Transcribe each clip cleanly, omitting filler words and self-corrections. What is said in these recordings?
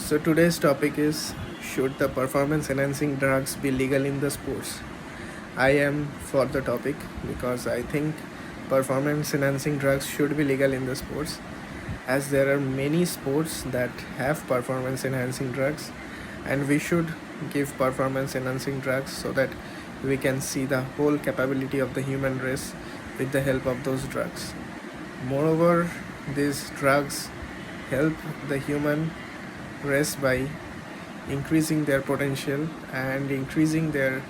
So today's topic is, should the performance enhancing drugs be legal in the sports? I am for the topic because I think performance enhancing drugs should be legal in the sports, as there are many sports that have performance enhancing drugs, and we should give performance enhancing drugs so that we can see the whole capability of the human race with the help of those drugs. Moreover, these drugs help the human race by increasing their potential and increasing their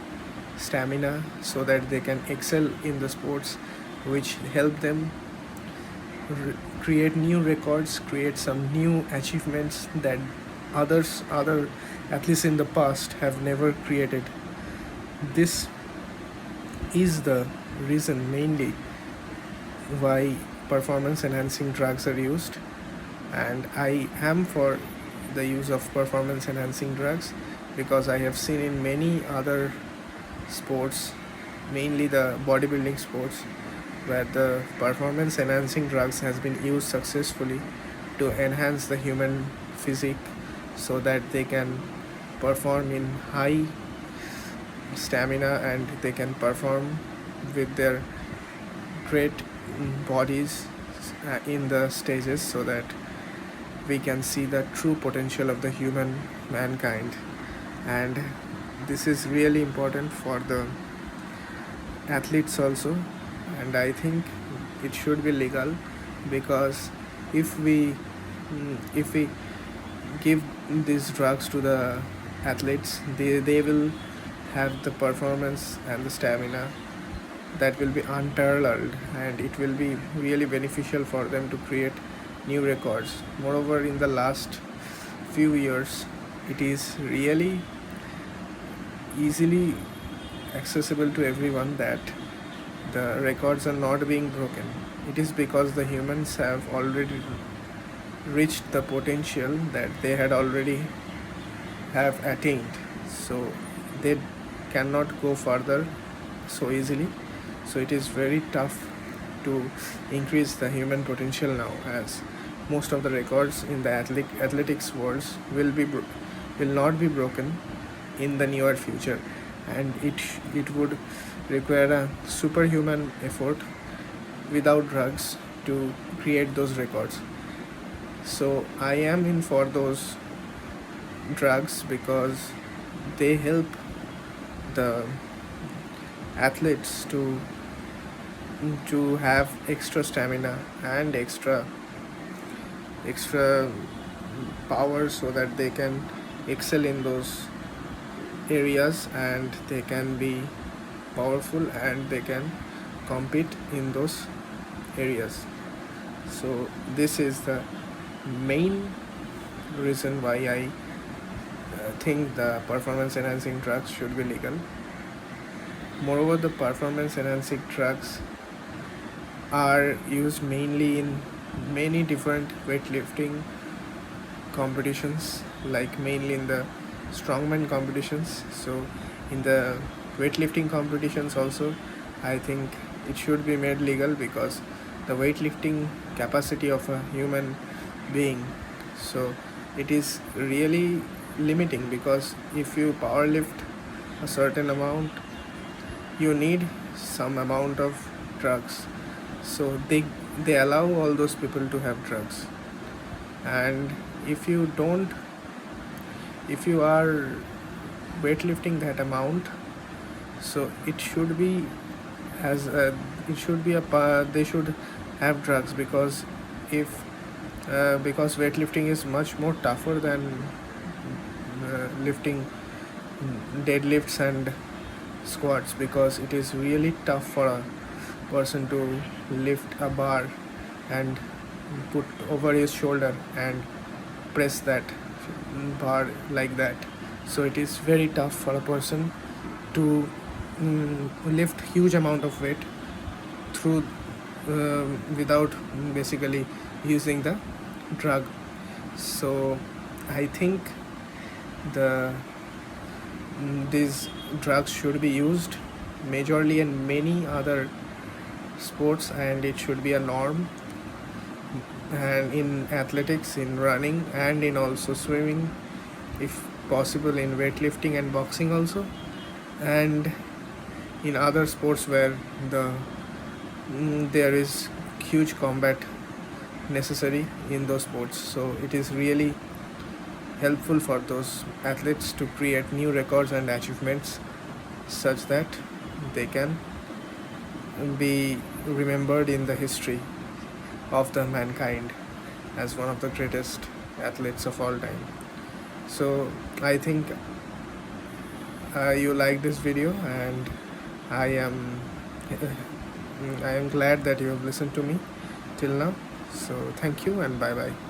stamina so that they can excel in the sports, which help them create new records, create some new achievements that other athletes in the past have never created. This is the reason mainly why performance enhancing drugs are used, and I am for the use of performance enhancing drugs because I have seen in many other sports, mainly the bodybuilding sports, where the performance enhancing drugs has been used successfully to enhance the human physique so that they can perform in high stamina and they can perform with their great bodies in the stages so that we can see the true potential of the human mankind. And this is really important for the athletes also, and I think it should be legal because if we if we give these drugs to the athletes, they will have the performance and the stamina that will be unparalleled, and it will be really beneficial for them to create new records. Moreover, in the last few years, it is really easily accessible to everyone that the records are not being broken. It is because the humans have already reached the potential that they had already have attained, so they cannot go further so easily. So it is very tough to increase the human potential now, as most of the records in the athletics worlds will not be broken in the near future, and it would require a superhuman effort without drugs to create those records. So I am in for those drugs because they help the athletes to have extra stamina and extra power so that they can excel in those areas and they can be powerful and they can compete in those areas. So this is the main reason why I think the performance enhancing drugs should be legal. Moreover, the performance enhancing drugs are used mainly in many different weightlifting competitions, like mainly in the strongman competitions. So in the weightlifting competitions also, I think it should be made legal because the weightlifting capacity of a human being, so it is really limiting, because if you power lift a certain amount, you need some amount of drugs. So they allow all those people to have drugs, and if you don't, if you are weightlifting that amount, so it should be as a, it should be a they should have drugs, because if because weightlifting is much more tougher than lifting deadlifts and squats, because it is really tough for a person to lift a bar and put over his shoulder and press that bar like that. So it is very tough for a person to lift huge amount of weight through without basically using the drug. So I think the these drugs should be used majorly in many other sports, and it should be a norm, and in athletics, in running, and in also swimming, if possible in weightlifting and boxing also, and in other sports where there is huge combat necessary in those sports. So it is really helpful for those athletes to create new records and achievements such that they can be remembered in the history of the mankind as one of the greatest athletes of all time. So I think you like this video, and I am I am glad that you have listened to me till now. So thank you and bye bye.